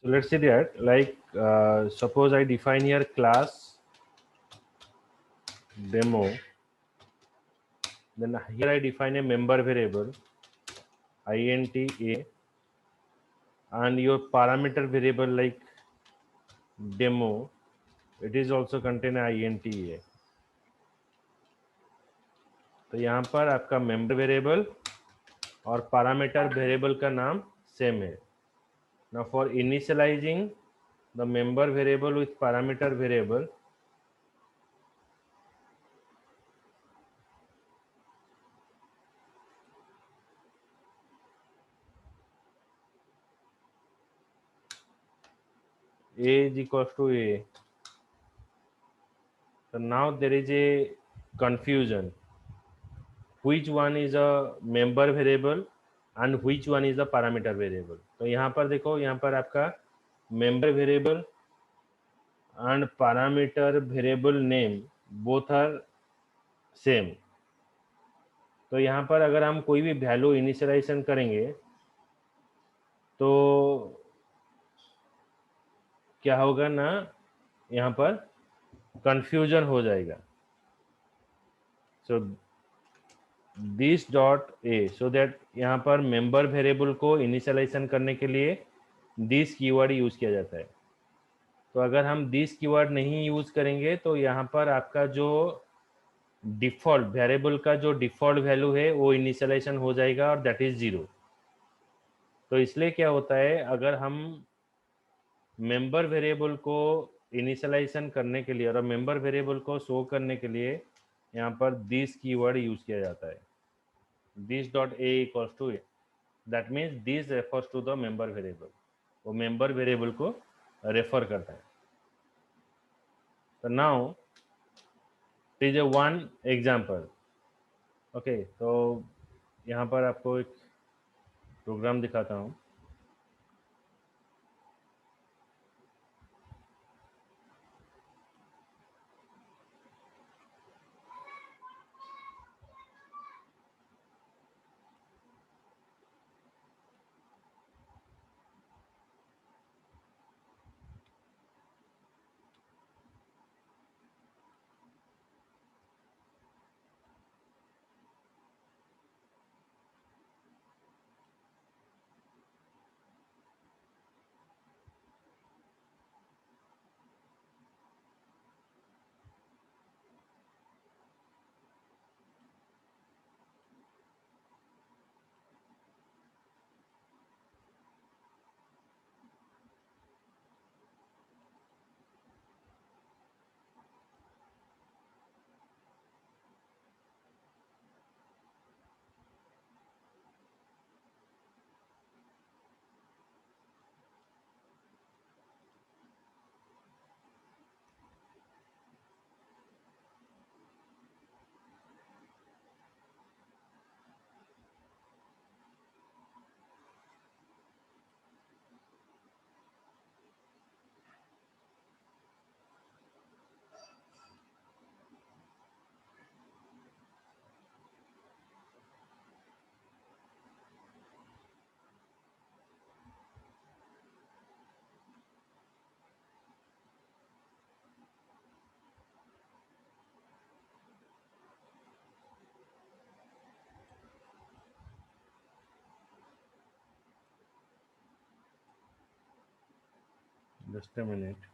So let's say that, like, suppose I define here class demo, then here I define a member variable int a, and your parameter variable like demo, it is also contain int a. तो यहाँ पर आपका member variable और parameter variable का नाम same है. Now for initialising the member variable with parameter variable, a is equals to a. So now there is a confusion. Which one is a member variable and which one is a parameter variable? तो यहाँ पर देखो, यहाँ पर आपका member variable and parameter variable name both are same. तो यहाँ पर अगर हम कोई भी वैल्यू इनिशियलाइजेशन करेंगे तो क्या होगा ना, यहाँ पर कंफ्यूजन हो जाएगा. सो this dot A, so that यहाँ पर मेंबर वेरिएबल को इनिशियलाइजेशन करने के लिए दिस कीवर्ड यूज किया जाता है. तो अगर हम दिस कीवर्ड नहीं यूज करेंगे तो यहाँ पर आपका जो डिफॉल्ट वेरिएबल का जो डिफॉल्ट वैल्यू है वो इनिशियलाइजेशन हो जाएगा और दैट इज 0. तो इसलिए क्या होता है, अगर हम मेंबर वेरिएबल को इनिशियलाइजेशन करने के लिए और मेंबर वेरिएबल को शो करने के लिए यहाँ पर दिस कीवर्ड यूज किया जाता है. This dot a equals to a, that means this refers to the member variable. वो मेंबर वेरिएबल को रेफर करता है. तो now it is a one example. Okay, तो यहाँ पर आपको एक प्रोग्राम दिखाता हूँ. Just a minute.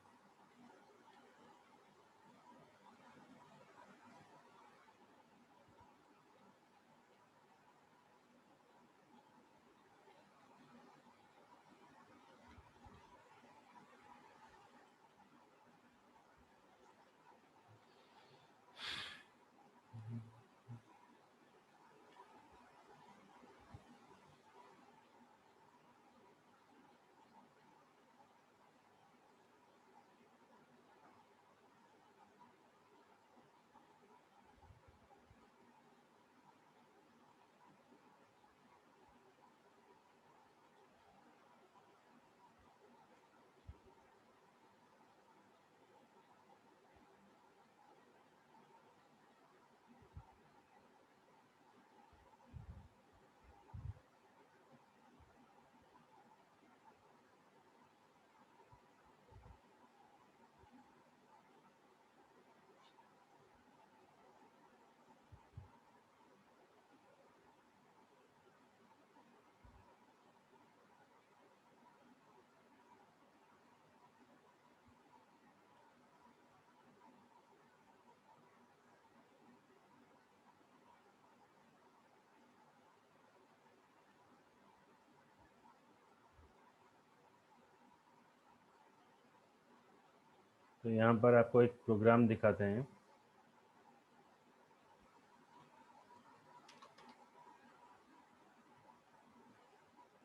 तो यहाँ पर आपको एक प्रोग्राम दिखाते हैं।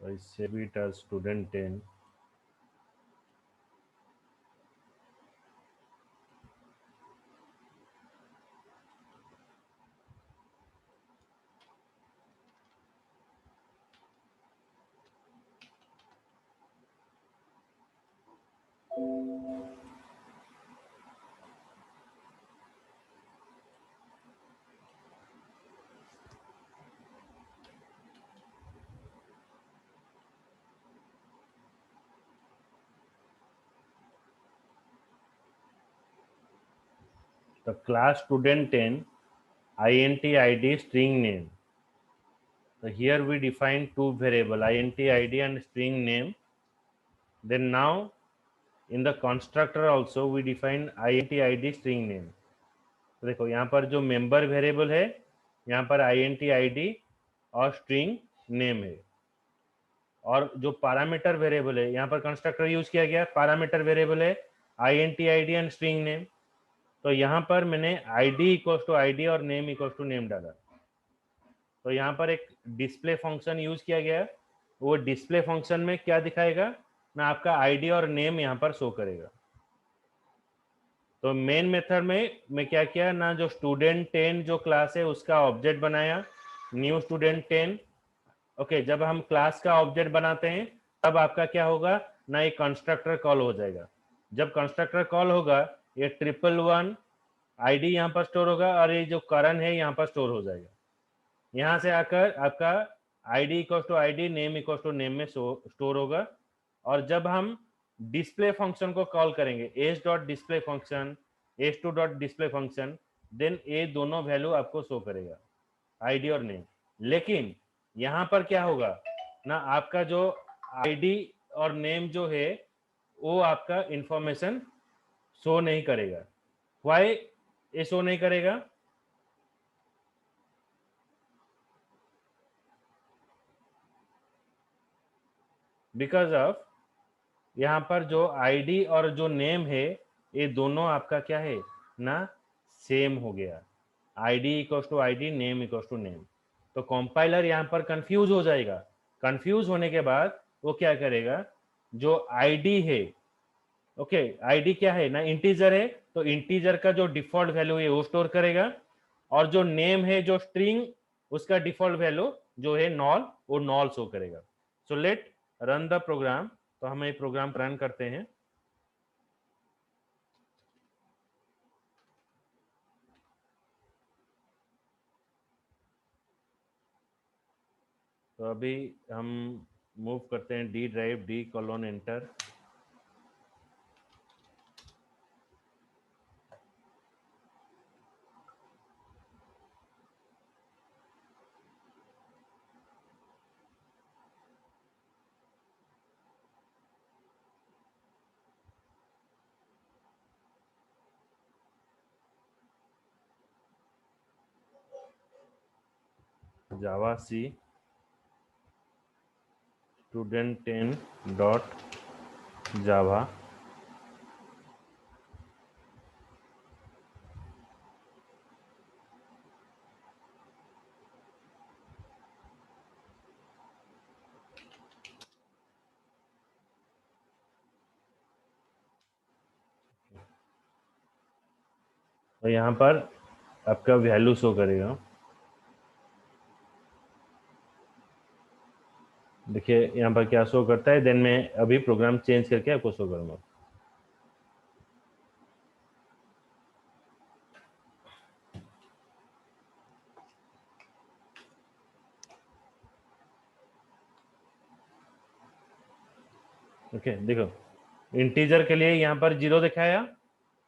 I save it as student 10. The class student 10 int id string name. So here we define two variable int id and string name. Then now in the constructor also we define int id string name. तो देखो यहाँ पर जो member variable है यहाँ पर int id और string name है, और जो पैरामीटर वेरिएबल है यहाँ पर कंस्ट्रक्टर यूज किया गया, पैरामीटर वेरिएबल है int id and string name. तो यहाँ पर मैंने id इक्वल टू id और नेम इक्वल टू नेम डाला। तो यहाँ पर एक डिस्प्ले फंक्शन यूज किया गया है, वो डिस्प्ले फंक्शन में क्या दिखाएगा ना, आपका आईडी और नेम यहाँ पर शो करेगा। तो मेन मेथड में मैं क्या किया ना, जो स्टूडेंट 10 जो क्लास है उसका ऑब्जेक्ट बनाया, न्यू स्टूडेंट 10। ओके, जब हम क्लास का ऑब्जेक्ट बनाते हैं तब आपका क्या होगा ना, एक कंस्ट्रक्टर कॉल हो जाएगा। जब कंस्ट्रक्टर कॉल होगा ये 111 आईडी यहाँ पर स्टोर होगा और ये जो करण है यहाँ पर स्टोर हो जाएगा। यहाँ से आकर आपका ID equal to ID, name equal to name में स्टोर होगा। और जब हम डिस्प्ले फंक्शन को कॉल करेंगे S dot display function, S two dot display function, then ये दोनों वैल्यू आपको शो करेगा आईडी और नेम। लेकिन यहाँ पर क्या होगा ना, आपका जो आईडी और नेम जो है वो आपका इंफॉर्मेशन शो नहीं करेगा। व्हाई ये शो नहीं करेगा? बिकॉज ऑफ यहाँ पर जो आईडी और जो नेम है ये दोनों आपका क्या है ना, सेम हो गया। ID equals to ID, name equals to name. तो कंपाइलर यहाँ पर कंफ्यूज हो जाएगा। कंफ्यूज होने के बाद वो क्या करेगा, जो आईडी है, ओके आईडी क्या है ना, इंटीजर है, तो इंटीजर का जो डिफॉल्ट वैल्यू है वो स्टोर करेगा, और जो नेम है जो स्ट्रिंग, उसका डिफॉल्ट वैल्यू जो है नॉल, वो नॉल शो करेगा। So let run the program. तो हम ये प्रोग्राम रन करते हैं। तो अभी हम मूव करते हैं D drive, D colon enter. Javac student 10 dot Java. तो यहाँ पर आपका वैल्यू शो करेगा। देखिए यहाँ पर क्या शो करता है, देन मैं अभी प्रोग्राम चेंज करके आपको शो करूंगा। ओके देखो, इंटीजर के लिए यहाँ पर 0 दिखाया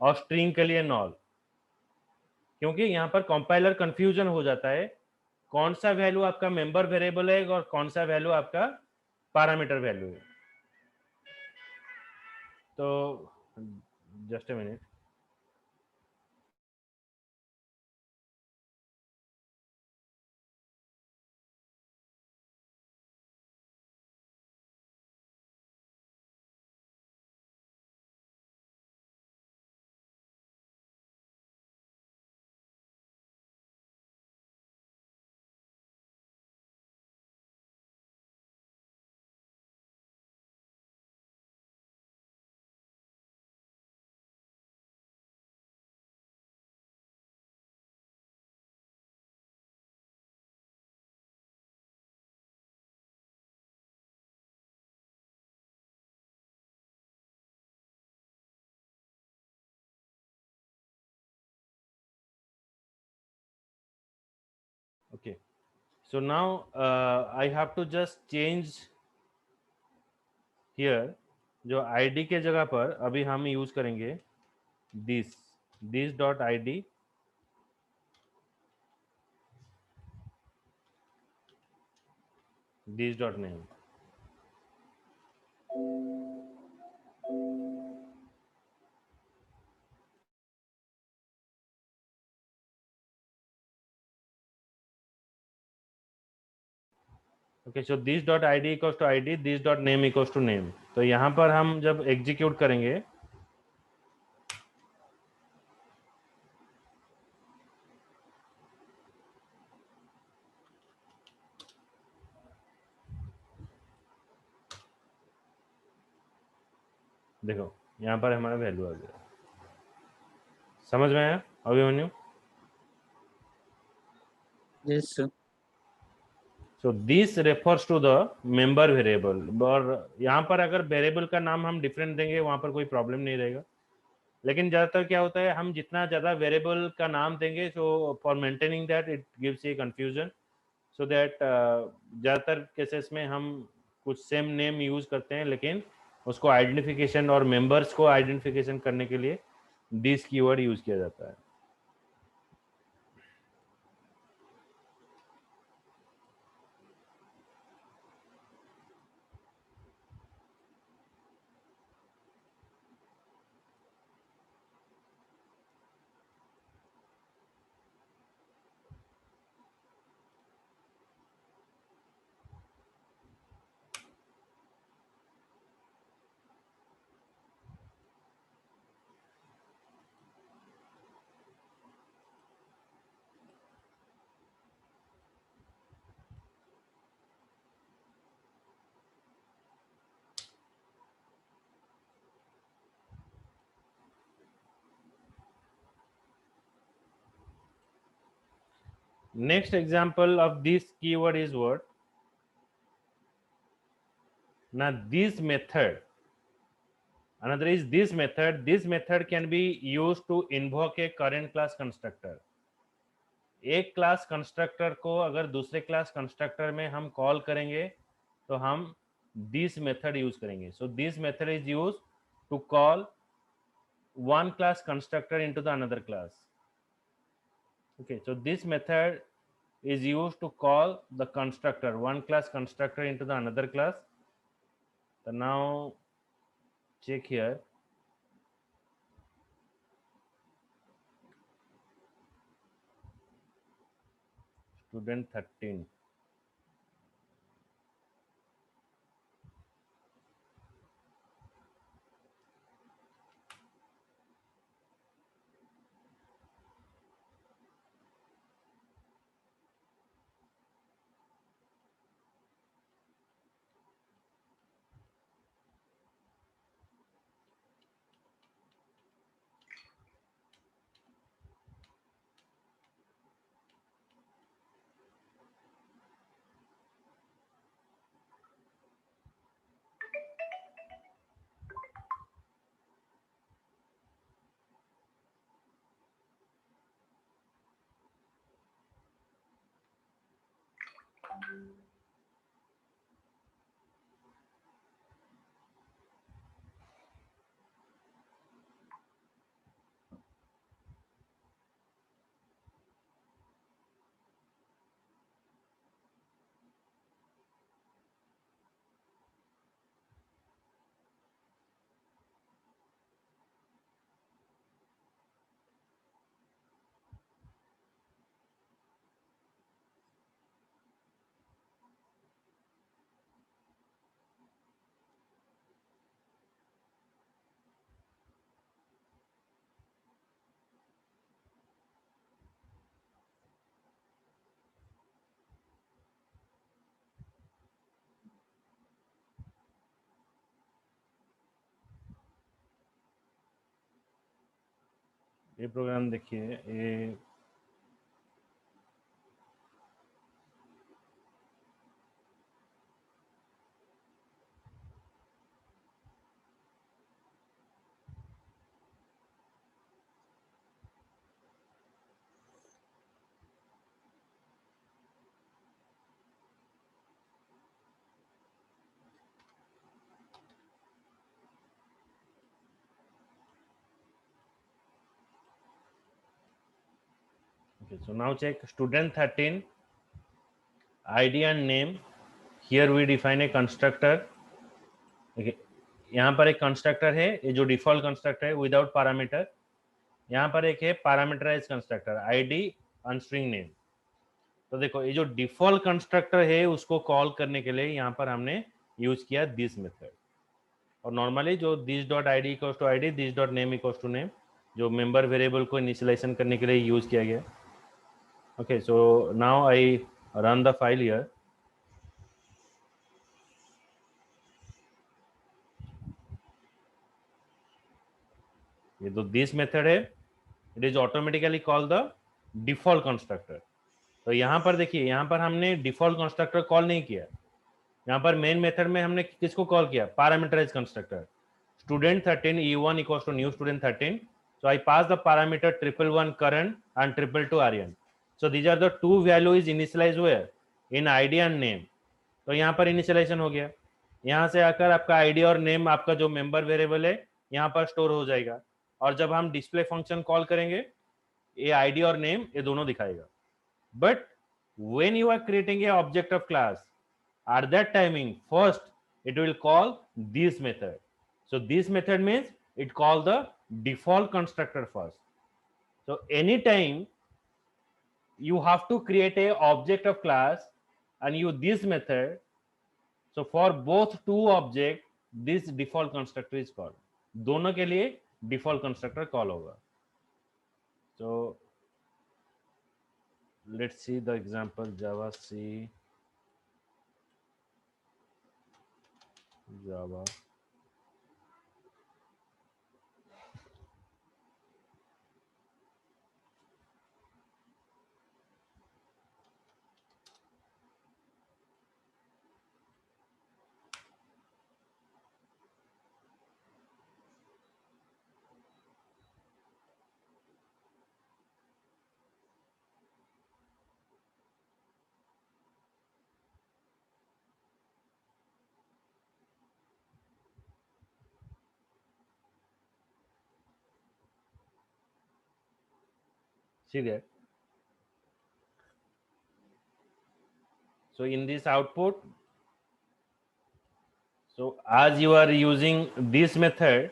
और स्ट्रिंग के लिए नॉल, क्योंकि यहाँ पर कंपाइलर कंफ्यूजन हो जाता है कौन सा वैल्यू आपका मेंबर वेरिएबल है और कौन सा वैल्यू आपका पैरामीटर वैल्यू है। तो just a minute. So now I have to just change here, जो id के जगह पर अभी हम यूज करेंगे this dot id, this dot name. Okay, so this dot id equals to id, this dot name equals to name. तो यहाँ पर हम जब एग्जीक्यूट करेंगे, देखो यहाँ पर हमारा वैल्यू आ गया. समझ में आया Abhimanyu? Yes, sir. So this refers to the member variable. और यहाँ पर अगर वेरिएबल का नाम हम डिफरेंट देंगे वहाँ पर कोई प्रॉब्लम नहीं रहेगा. लेकिन ज़्यादातर क्या होता है, हम जितना ज़्यादा वेरिएबल का नाम देंगे, so for maintaining that it gives a confusion. So that ज़्यादातर केसेस में हम कुछ सेम नेम यूज़ करते हैं, लेकिन उसको आइडेंटिफिकेशन और मेंबर्स को आइडेंटिफिकेशन करने के लिए दिस कीवर्ड यूज़ किया जाता है. Next example of this keyword is what? Now this method, another is this method. This method can be used to invoke a current class constructor. एक class constructor को अगर दूसरे क्लास कंस्ट्रक्टर में हम call करेंगे तो हम दिस मेथड यूज करेंगे. So this method is use to call one class constructor into the another class. Okay, so this method is used to call the constructor, one class constructor into the another class. So now check here. Student 13. ये programme देखिए, ये Okay, so now check student 13 id and name. Here we define a constructor. Okay, यहाँ पर एक constructor है, ये जो default constructor है विदाउट पैरामीटर. यहाँ पर एक है पैरामीटराइज कंस्ट्रक्टर आईडी अनस्ट्रिंग नेम. तो देखो ये जो डिफॉल्ट कंस्ट्रक्टर है उसको कॉल करने के लिए यहाँ पर हमने यूज किया दिस मेथड. और नॉर्मली जो this dot I D equals to I D, this dot name equals to name, जो मेंबर वेरिएबल को इनिशियलाइजेशन करने के लिए यूज किया गया. Okay, so now I run the file here. ये तो दिस मेथड है, it is automatically call the default constructor. तो यहाँ पर देखिए, यहाँ पर हमने डिफॉल्ट कंस्ट्रक्टर कॉल नहीं किया. यहाँ पर मेन मेथड में हमने किसको कॉल किया? Parameterize constructor. student 13 e1 equals to new student 13. So I pass the parameter 111 current and 222 aryan. So these are the two values initialized where in id and name. तो यहाँ पर initialisation हो गया. यहाँ से आकर आपका आईडी और नेम, आपका जो मेंबर वेरिएबल है, यहाँ पर स्टोर हो जाएगा. और जब हम डिस्प्ले फंक्शन कॉल करेंगे, ये आईडी और नेम ये दोनों दिखाएगा. But when you are creating a object of class, at that timing first it will call this method. So this method means it calls the default constructor first. So anytime you have to create a object of class and use this method, so for both two object this default constructor is called. दोनों के लिए default constructor call होगा. So let's see the example. Java C, Java. See there. So in this output, so as you are using this method,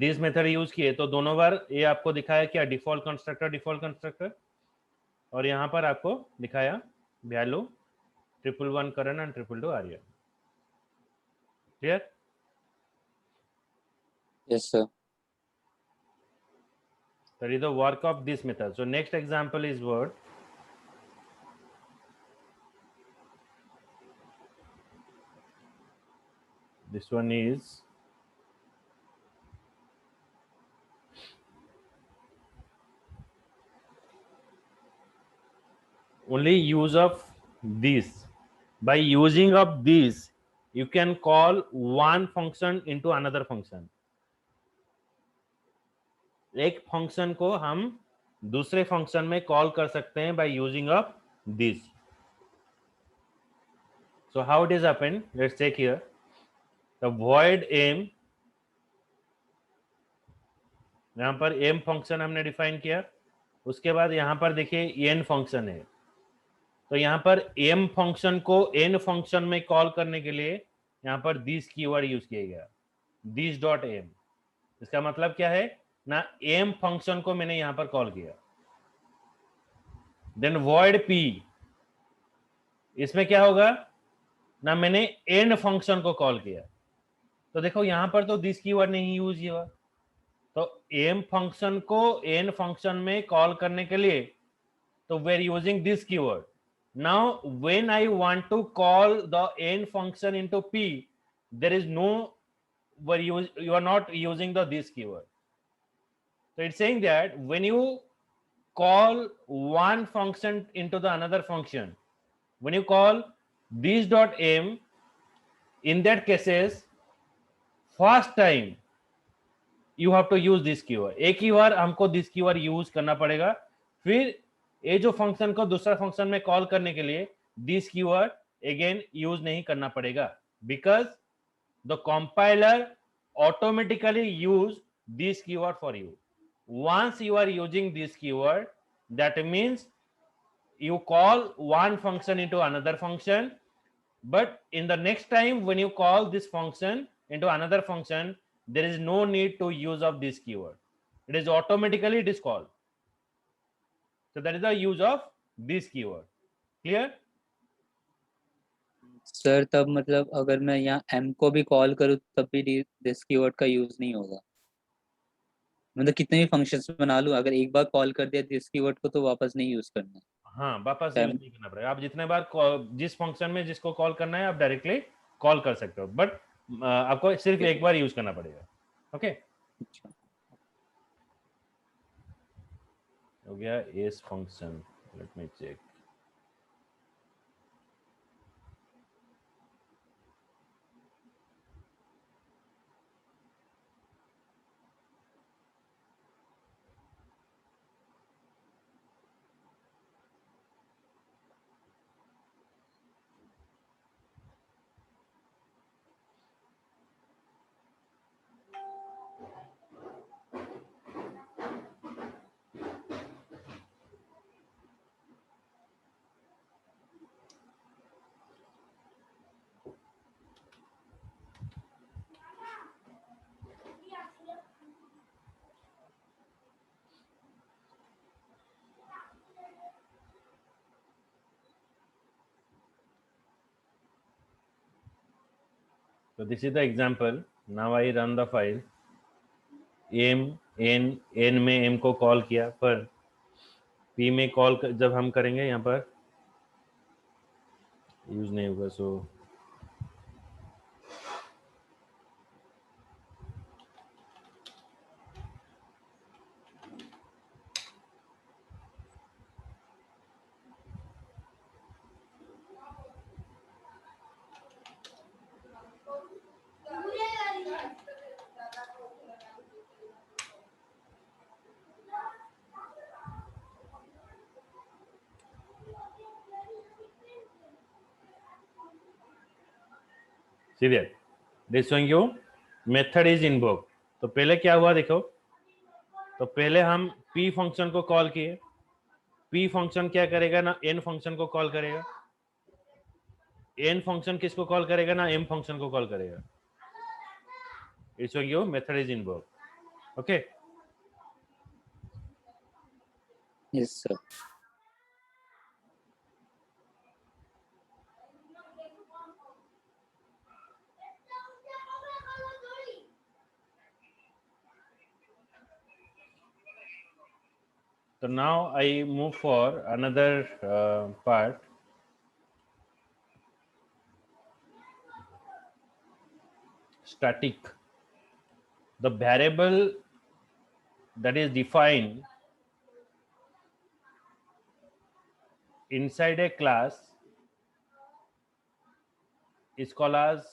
this method use किए तो दोनों बार ये आपको दिखाया क्या? Default constructor. और यहाँ पर आपको दिखाया value 111 current and 222 Aryan. Clear? Yes, sir. That is the work of this method. So next example is what? This one is only use of this. By using of this, you can call one function into another function. एक function को हम दूसरे function में call कर सकते हैं by using of this. So how it is happened? Let's check here. The void m, यहाँ पर m फंक्शन हमने डिफाइन किया. उसके बाद यहाँ पर देखिए n फंक्शन है. तो यहाँ पर m फंक्शन को n फंक्शन में कॉल करने के लिए यहाँ पर दिस कीवर्ड यूज किया गया, दिस डॉट m. इसका मतलब क्या है ना, m फंक्शन को मैंने यहाँ पर कॉल किया. देन void p, इसमें क्या होगा ना, मैंने n फंक्शन को कॉल किया. तो देखो यहाँ पर तो दिस कीवर्ड नहीं यूज हुआ. तो m फंक्शन को n फंक्शन में कॉल करने के लिए तो we are using this keyword. Now when I want to call the n function into p, there is no, you are not using the this keyword. So it's saying that when you call one function into the another function, when you call this dot m, in that cases first time you have to use this keyword. एक ही बार हमको this keyword use करना पड़ेगा. फिर ये जो function को दूसरा function में कॉल करने के लिए दिस कीवर्ड अगेन यूज नहीं करना पड़ेगा, because the compiler automatically use this keyword for you. once you are using this keyword, that means you call one function into another function, but in the next time when you call this function into another function, there is no need to use of this keyword. It is automatically it is called. So that is the use of this keyword. Clear? Sir तब मतलब अगर मैं यहाँ m को भी call करूँ तब भी दिस कीवर्ड का यूज नहीं होगा, मतलब कितने भी फंक्शंस बना लूं, अगर एक बार कॉल कर दिया दिस कीवर्ड को तो वापस नहीं यूज करना। हाँ, वापस यूज m नहीं करना पड़ेगा। आप जितने बार जिस फंक्शन में जिसको कॉल करना है आप डायरेक्टली कॉल कर सकते हो, बट आपको सिर्फ एक बार यूज करना पड़ेगा। ओके, हो गया S function. Let me check. So this is the example. Now I run the file. m n में m को कॉल किया, पर p में कॉल जब हम करेंगे यहाँ पर यूज नहीं होगा। So serial this showing you method is invoke. तो पहले क्या हुआ देखो, तो पहले हम p फंक्शन को कॉल किए। p फंक्शन क्या करेगा ना, n फंक्शन को कॉल करेगा। n फंक्शन किसको कॉल करेगा ना, m फंक्शन को कॉल करेगा। It's showing you method is invoke. Okay, yes sir. so now I move for another part. Static, the variable that is defined inside a class is called as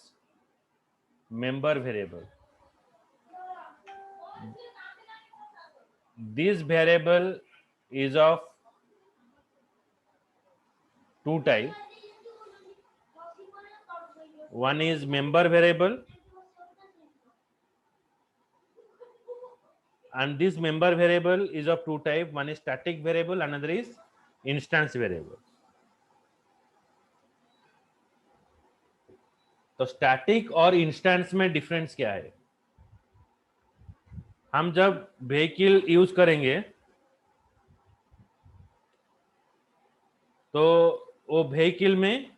member variable. This variable is of two types. One is member variable, and this member variable is of two types. One is static variable, another is instance variable. तो static और instance में difference क्या है? हम जब vehicle use करेंगे तो वो व्हीकल में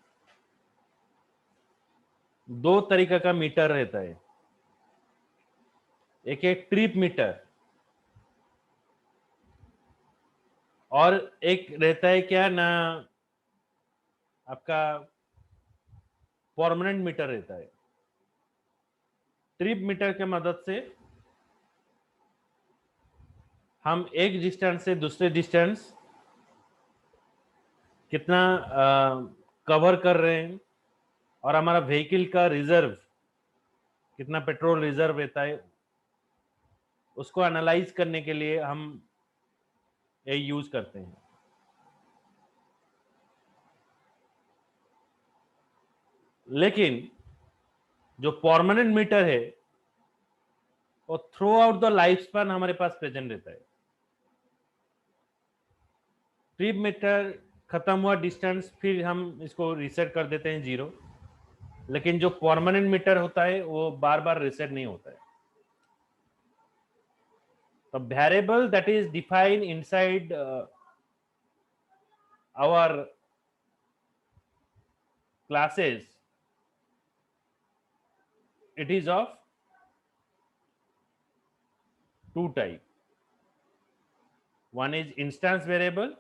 दो तरीका का मीटर रहता है। एक है ट्रिप मीटर और एक रहता है क्या ना, आपका परमानेंट मीटर रहता है। ट्रिप मीटर के मदद से हम एक डिस्टेंस से दूसरे डिस्टेंस कितना कवर कर रहे हैं और हमारा व्हीकल का रिजर्व कितना पेट्रोल रिजर्व रहता है, उसको एनालाइज करने के लिए हम ये यूज करते हैं। लेकिन जो परमानेंट मीटर है वो through out the life span हमारे पास प्रेजेंट रहता है। ट्रिप मीटर खत्म हुआ डिस्टेंस, फिर हम इसको रीसेट कर देते हैं 0, लेकिन जो परमानेंट मीटर होता है वो बार बार रीसेट नहीं होता है। तो variable that is defined inside our classes, it is of two type. One is instance variable,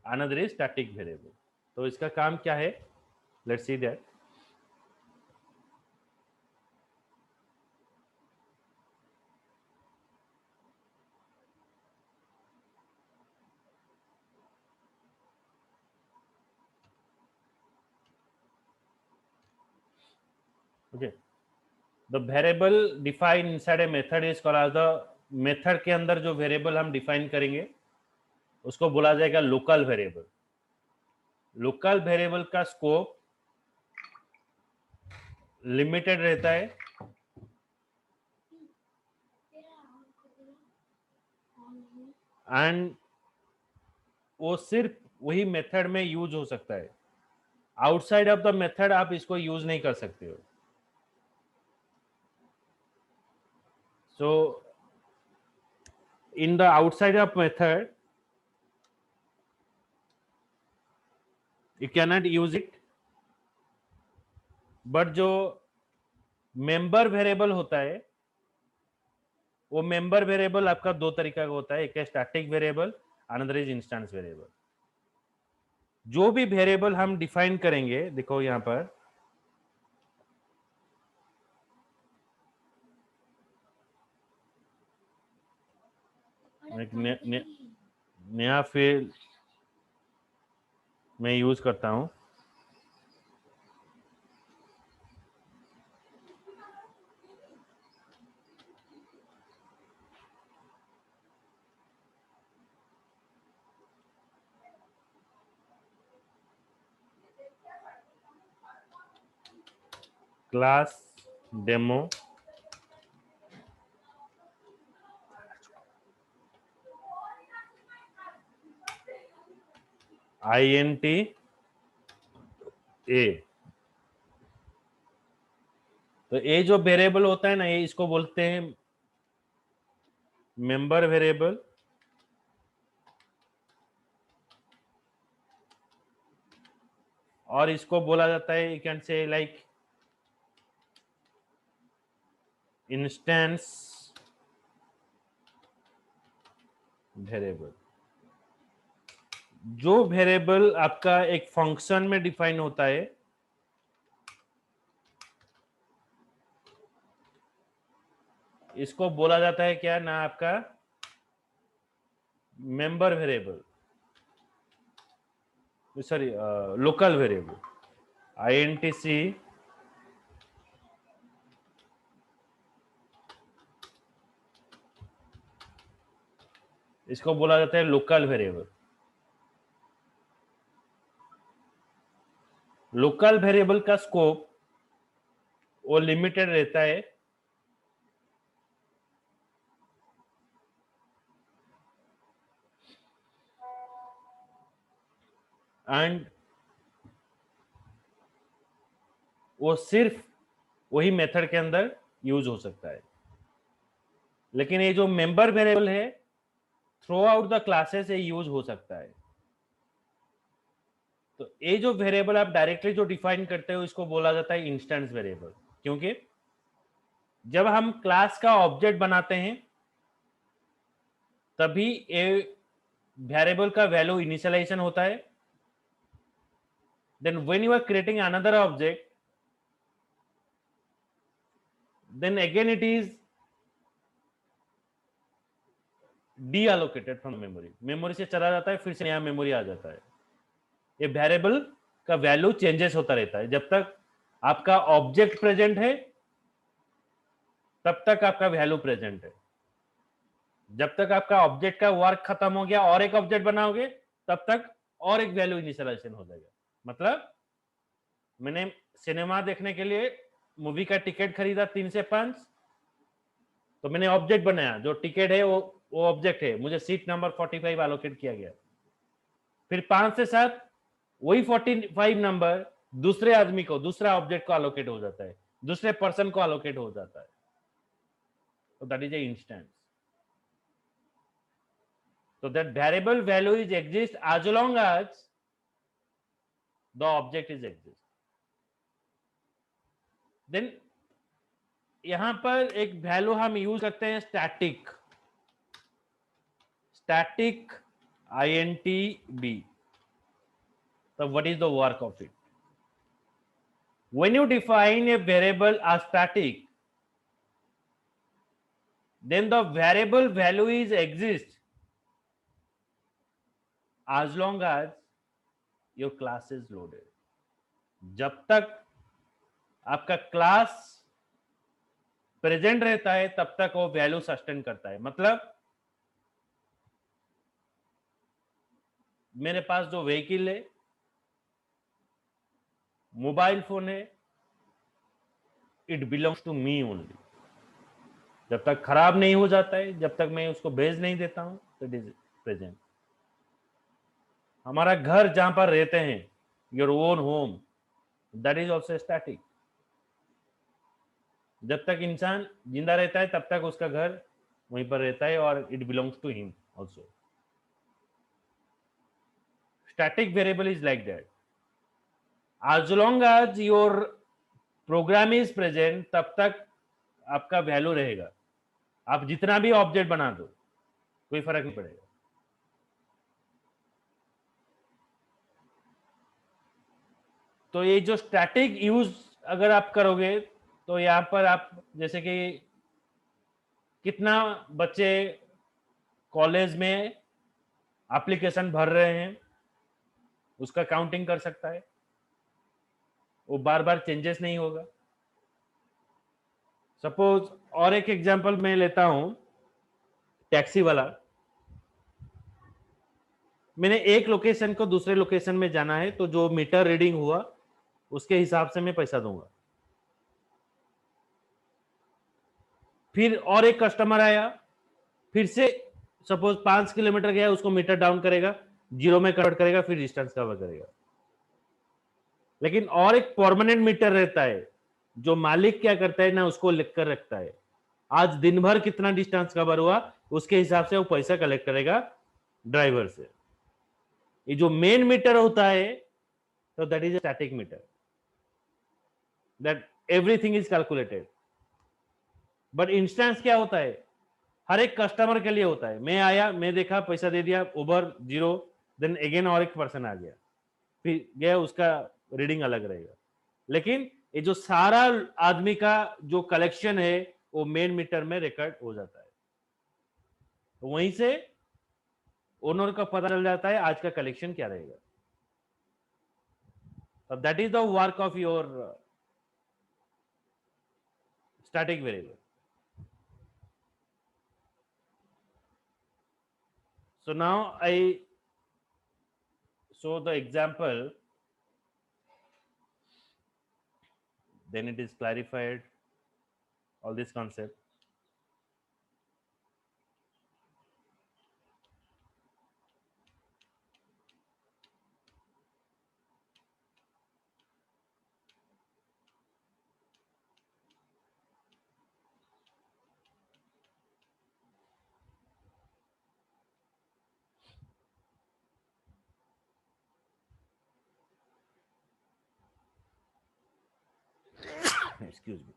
another is static variable. तो इसका काम क्या है, let's see that. Okay, the variable defined inside a method is called as the method के अंदर जो variable हम define करेंगे उसको बोला जाएगा local variable. लोकल वेरिएबल का स्कोप लिमिटेड रहता है एंड वो सिर्फ वही मेथड में यूज हो सकता है, आउटसाइड ऑफ द मेथड आप इसको यूज नहीं कर सकते हो। So in the outside of method you can not use it, but जो मेंबर वेरिएबल होता है वो मेंबर वेरिएबल आपका दो तरीका का होता है, एक है static variable, another is instance variable. जो भी वेरिएबल हम डिफाइन करेंगे, देखो यहां पर एक नया फील्ड मैं यूज करता हूं, क्लास डेमो INT A। तो ये जो वेरिएबल होता है ना, ये इसको बोलते हैं मेंबर वेरिएबल, और इसको बोला जाता है, you can say like instance variable. जो वेरिएबल आपका एक फंक्शन में डिफाइन होता है इसको बोला जाता है क्या ना, आपका member variable, sorry local variable, INTC इसको बोला जाता है लोकल वेरिएबल। लोकल वेरिएबल का स्कोप वो लिमिटेड रहता है एंड वो सिर्फ वही मेथड के अंदर यूज हो सकता है। लेकिन ये जो मेंबर वेरिएबल है थ्रू आउट द क्लासेस ये यूज हो सकता है। तो ये जो वेरिएबल आप डायरेक्टली जो डिफाइन करते हो इसको बोला जाता है इंस्टेंस वेरिएबल, क्योंकि जब हम क्लास का ऑब्जेक्ट बनाते हैं तभी ये वेरिएबल का वैल्यू इनिशियलाइजेशन होता है, then when you are creating another object then again it is deallocated from memory, memory से चला जाता है फिर से नया मेमोरी आ जाता है। ये वेरिएबल का वैल्यू चेंजेस होता रहता है, जब तक आपका ऑब्जेक्ट प्रेजेंट है तब तक आपका वैल्यू प्रेजेंट है, जब तक आपका ऑब्जेक्ट का वर्क खत्म हो गया और एक ऑब्जेक्ट बनाओगे तब तक और एक वैल्यू इनिशियलाइजेशन हो जाएगा। मतलब मैंने सिनेमा देखने के लिए मूवी का टिकट खरीदा 3 से 5, तो मैंने ऑब्जेक्ट बनाया, जो टिकट है वो ऑब्जेक्ट है, मुझे सीट नंबर 45 एलोकेट किया गया। फिर 5 से 7 वही 45 नंबर दूसरे आदमी को, दूसरा ऑब्जेक्ट को अलोकेट हो जाता है, दूसरे पर्सन को अलोकेट हो जाता है. So that is a instance. So that variable value is exist as long as the object is exist. Then यहां पर एक वैल्यू हम यूज करते हैं static. Static INTB. So what is the work of it? When you define a variable as static, then the variable value is exist as long as your class is loaded. जब तक आपका class present रहता है तब तक वो value sustain करता है. मतलब मेरे पास जो व्हीकल है, मोबाइल फोन है, it belongs to me only. जब तक खराब नहीं हो जाता है, जब तक मैं उसको भेज नहीं देता हूं, तो इट इज प्रेजेंट. हमारा घर जहां पर रहते हैं, your own home, that is also static. जब तक इंसान जिंदा रहता है तब तक उसका घर वहीं पर रहता है और it belongs to him also. Static variable is like that. as long as your program is present, तब तक आपका वैल्यू रहेगा. आप जितना भी ऑब्जेक्ट बना दो, कोई फर्क नहीं पड़ेगा. तो ये जो स्टैटिक यूज अगर आप करोगे, तो यहाँ पर आप जैसे कि कितना बच्चे कॉलेज में एप्लीकेशन भर रहे हैं, उसका काउंटिंग कर सकता है. वो बार बार चेंजेस नहीं होगा. सपोज और एक एग्जांपल मैं लेता हूं, टैक्सी वाला. मैंने एक लोकेशन को दूसरे लोकेशन में जाना है, तो जो मीटर रीडिंग हुआ उसके हिसाब से मैं पैसा दूंगा. फिर और एक कस्टमर आया, फिर से सपोज 5 किलोमीटर गया, उसको मीटर डाउन करेगा, जीरो में कन्वर्ट करेगा, फिर डिस्टेंस कवर करेगा. लेकिन और एक परमानेंट मीटर रहता है, जो मालिक क्या करता है ना, उसको लिख कर रखता है. आज दिन भर कितना डिस्टेंस कवर हुआ, उसके हिसाब से वो पैसा कलेक्ट करेगा ड्राइवर से. ये जो मेन मीटर होता है, तो that is a static meter, that everything is calculated. But instance क्या होता है, हर एक कस्टमर के लिए होता है. मैं आया, मैं देखा, पैसा दे दिया, उबर जीरो, देन अगेन और एक पर्सन आ गया, फिर गया, उसका रीडिंग अलग रहेगा. लेकिन ये जो सारा आदमी का जो कलेक्शन है, वो मेन मीटर में रिकॉर्ड हो जाता है. तो वहीं से ओनर का पता चल जाता है आज का कलेक्शन क्या रहेगा. So that is the work of your static variable. So now I show the example, then it is clarified, all this concept. Excuse me.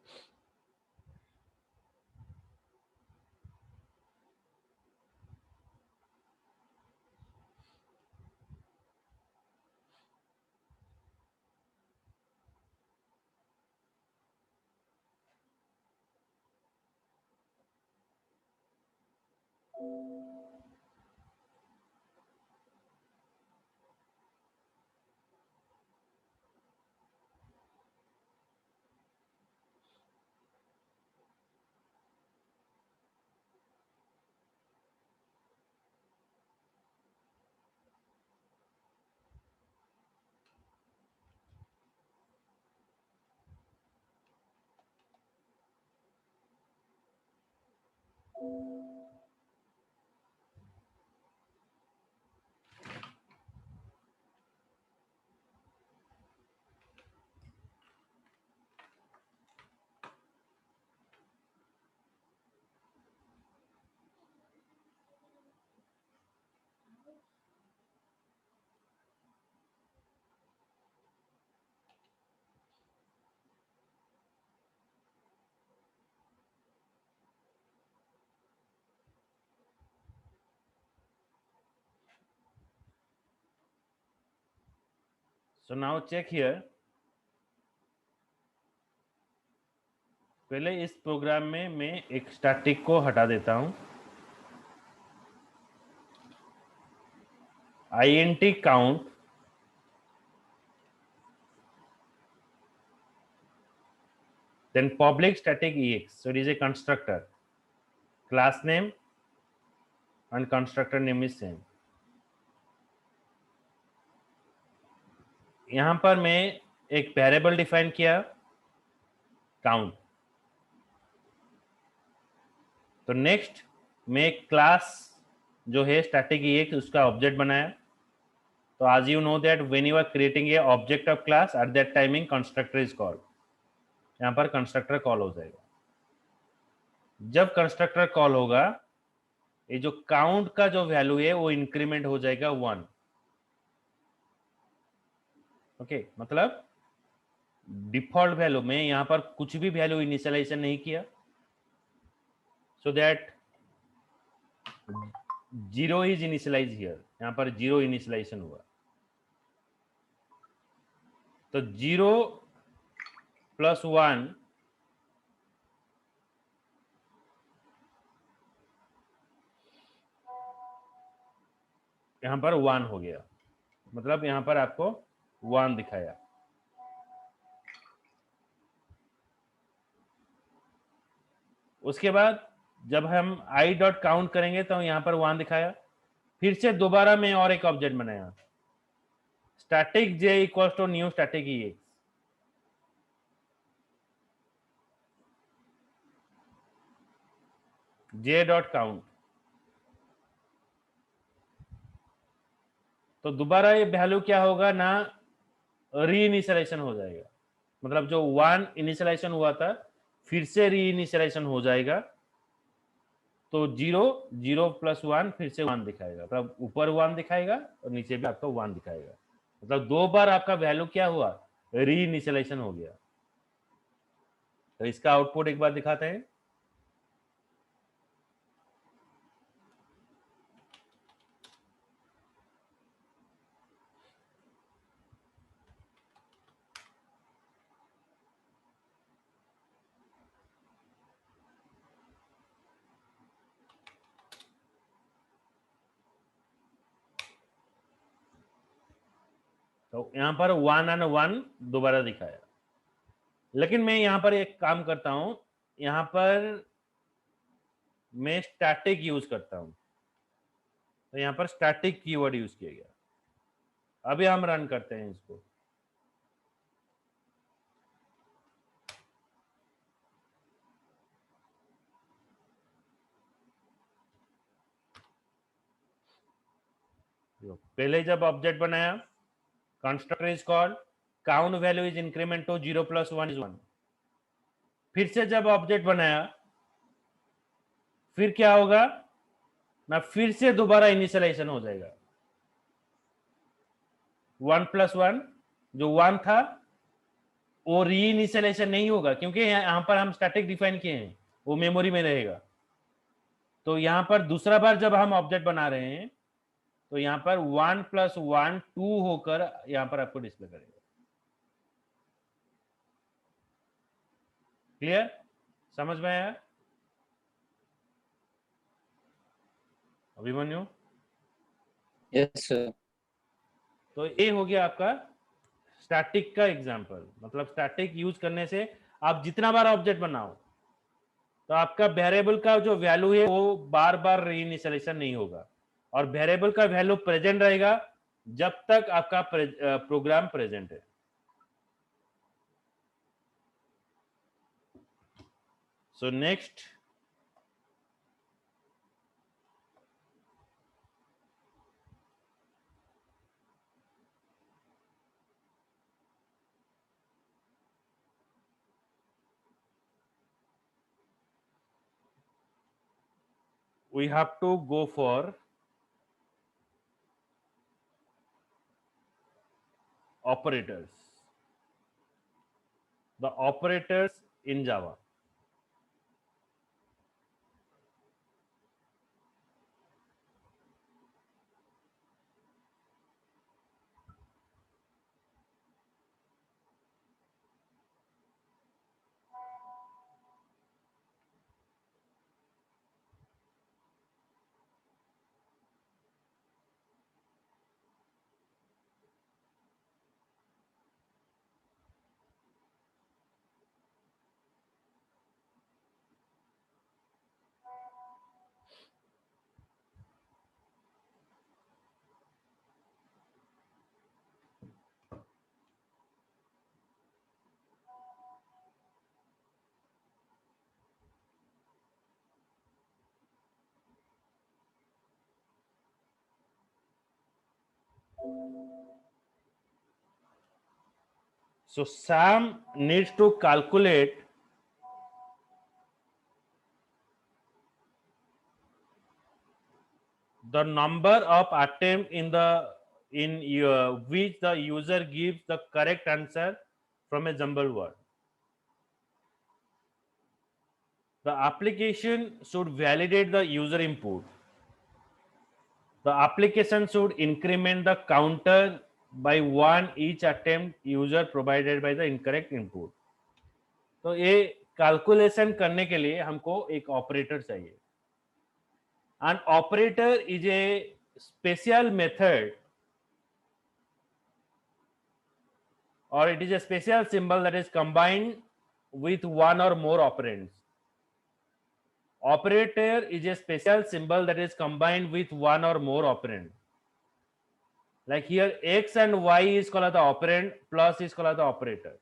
So now check here. पहले इस प्रोग्राम में मैं एक स्टैटिक को हटा देता हूं. int count then public static ex. So it is a constructor. Class name and constructor name is same. यहां पर मैं एक वेरिएबल डिफाइन किया काउंट. तो नेक्स्ट मैं एक क्लास जो है स्टैटिक एक उसका ऑब्जेक्ट बनाया. तो आज you know that when you are creating a object of class at that timing constructor is called. यहां पर कंस्ट्रक्टर कॉल हो जाएगा. जब कंस्ट्रक्टर कॉल होगा ये जो काउंट का जो वैल्यू है वो इंक्रीमेंट हो जाएगा 1. ओके मतलब डिफॉल्ट वैल्यू में यहां पर कुछ भी वैल्यू इनिशियलाइजेशन नहीं किया. So that 0 is initialize here. यहां पर 0 इनिशियलाइजेशन हुआ. तो 0 प्लस 1 यहां पर 1 हो गया. मतलब यहां पर आपको 1 दिखाया. उसके बाद जब हम आई डॉट काउंट करेंगे तो यहां पर 1 दिखाया. फिर से दोबारा मैं और एक ऑब्जेक्ट बनाया static J equal to new static E X. J dot count. तो दोबारा ये वैल्यू क्या होगा ना री इनिशियलाइजेशन हो जाएगा. मतलब जो 1 इनिशियलाइजेशन हुआ था फिर से री इनिशियलाइजेशन हो जाएगा. तो 0 0 प्लस 1 फिर से 1 दिखाएगा. मतलब ऊपर 1 दिखाएगा और नीचे भी आपको 1 दिखाएगा. मतलब 2 बार आपका वैल्यू क्या हुआ री इनिशियलाइजेशन हो गया. तो इसका आउटपुट एक बार दिखाते हैं. तो यहां पर 1 एंड 1 दोबारा दिखाया. लेकिन मैं यहां पर एक काम करता हूं. यहां पर मैं स्टैटिक यूज करता हूं. तो यहां पर स्टैटिक कीवर्ड यूज किया गया. अभी हम रन करते हैं इसको. पहले जब ऑब्जेक्ट बनाया constructor is called count value is increment to 0 plus 1 is 1. फिर से जब ऑब्जेक्ट बनाया फिर क्या होगा ना फिर से दोबारा इनिशियलाइजेशन हो जाएगा. 1 प्लस 1 जो 1 था वो री इनिशियलाइजेशन नहीं होगा क्योंकि यहां पर हम स्टैटिक डिफाइन किए हैं. वो मेमोरी में रहेगा. तो यहां पर दूसरा बार जब हम ऑब्जेक्ट बना रहे हैं तो यहां पर 1 प्लस 1 2 होकर यहां पर आपको डिस्प्ले करेगा. क्लियर समझ में आया अभिमन्यु. Yes sir. तो ये हो गया आपका स्टैटिक का एग्जांपल. मतलब स्टैटिक यूज करने से आप जितना बार ऑब्जेक्ट बनाओ तो आपका वेरिएबल का जो वैल्यू है वो बार बार रीइनिशियलाइजेशन नहीं होगा. और वेरिएबल का वैल्यू प्रेजेंट रहेगा जब तक आपका प्रोग्राम प्रेजेंट है. So next we have to go for operators. The operators in Java. So Sam needs to calculate the number of attempt in which the user gives the correct answer from a jumbled word. The application should validate the user input. The application should increment the counter by 1 each attempt user provided by the incorrect input. तो ये calculation करने के लिए हमको एक operator चाहिए. An operator is a special method, or it is a special symbol that is combined with one or more operands. Operator is a special symbol that is combined with one or more operand. Like here, x and y is called the operand, plus is called the operator.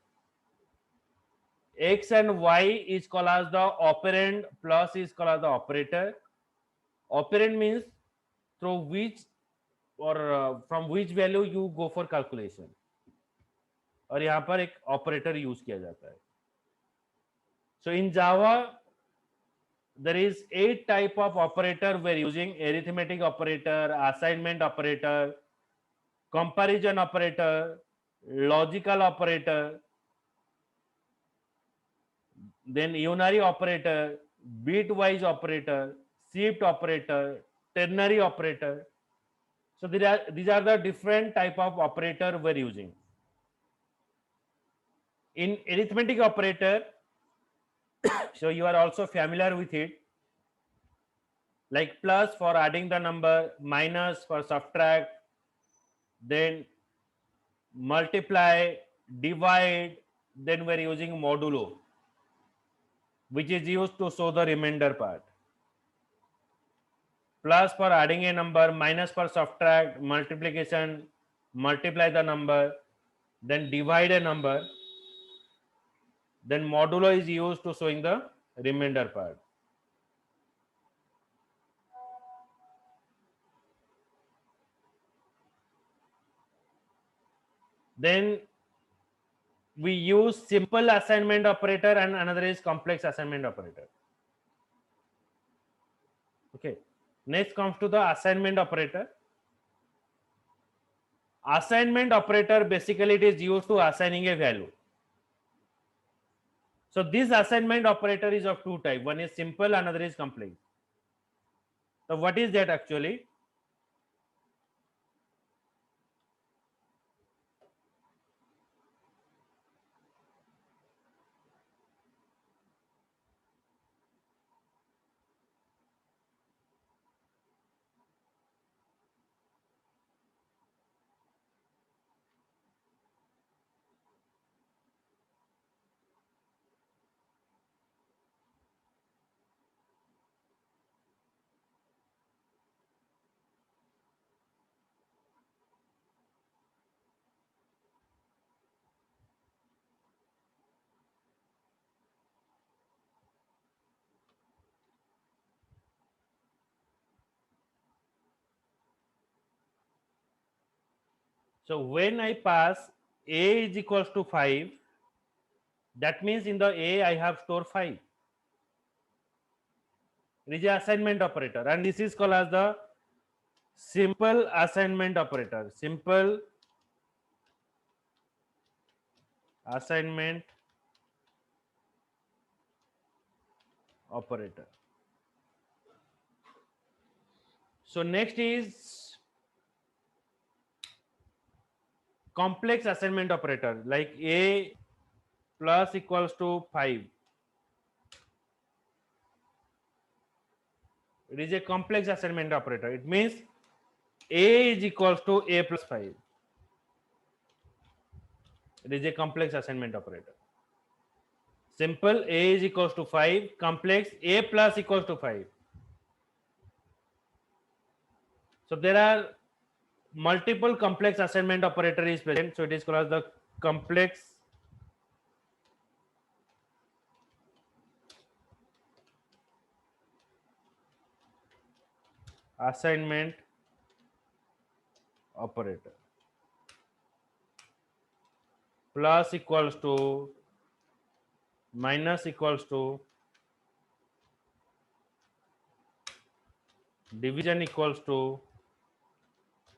X and y is called as the operand, plus is called as the operator. Operand means through which or from which value you go for calculation. और यहाँ पर एक operator use किया जाता है. So in Java, there is 8 type of operator we're using: arithmetic operator, assignment operator, comparison operator, logical operator, then unary operator, bitwise operator, shift operator, ternary operator. So these are the different type of operator we're using. In arithmetic operator, so you are also familiar with it, like plus for adding the number, minus for subtract, then multiply, divide, then we're using modulo, which is used to show the remainder part. Plus for adding a number, minus for subtract, multiplication, multiply the number, then divide a number, then modulo is used to showing the remainder part. Then we use simple assignment operator and another is complex assignment operator. Okay, next comes to the assignment operator. Assignment operator, basically it is used to assigning a value. So this assignment operator is of two types. One is simple, another is complex. So what is that actually? So when I pass a is equals to 5, that means in the a I have stored 5. It is an assignment operator, and this is called as the simple assignment operator. Simple assignment operator. So next is complex assignment operator, like a plus equals to 5. It is a complex assignment operator. It means a is equals to a plus 5. It is a complex assignment operator. Simple, a is equals to 5. Complex, a plus equals to 5. So there are multiple complex assignment operator is present. So it is called as the complex assignment operator. Plus equals to minus equals to division equals to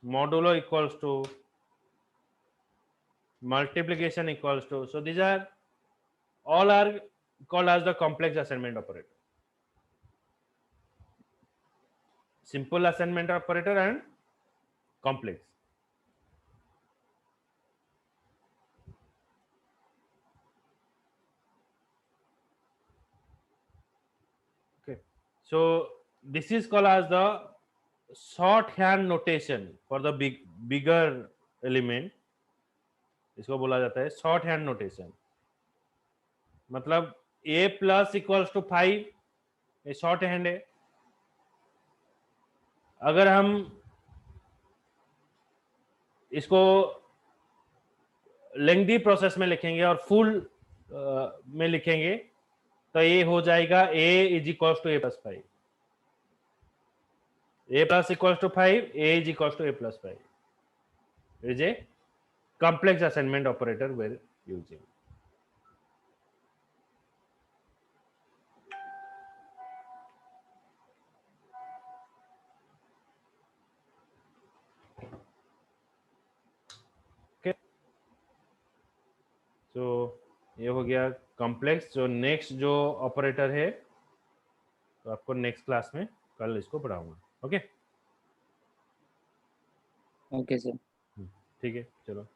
modulo equals to multiplication equals to. So these are all are called as the complex assignment operator. Simple assignment operator and complex. Okay. So this is called as the shorthand notation for the bigger element. इसको बोला जाता है short hand notation. मतलब a plus equals to 5 ये short hand है. अगर हम इसको लेंथी प्रोसेस में लिखेंगे और फुल में लिखेंगे तो ये हो जाएगा a is equals to a plus 5. a plus equals to 5, a is equals to a plus 5. It is a complex assignment operator we're using. Okay. So ये हो गया कॉम्प्लेक्स. जो नेक्स्ट जो ऑपरेटर है तो आपको नेक्स्ट क्लास में कल इसको पढ़ाऊंगा. Okay okay sir. ठीक है, चलो.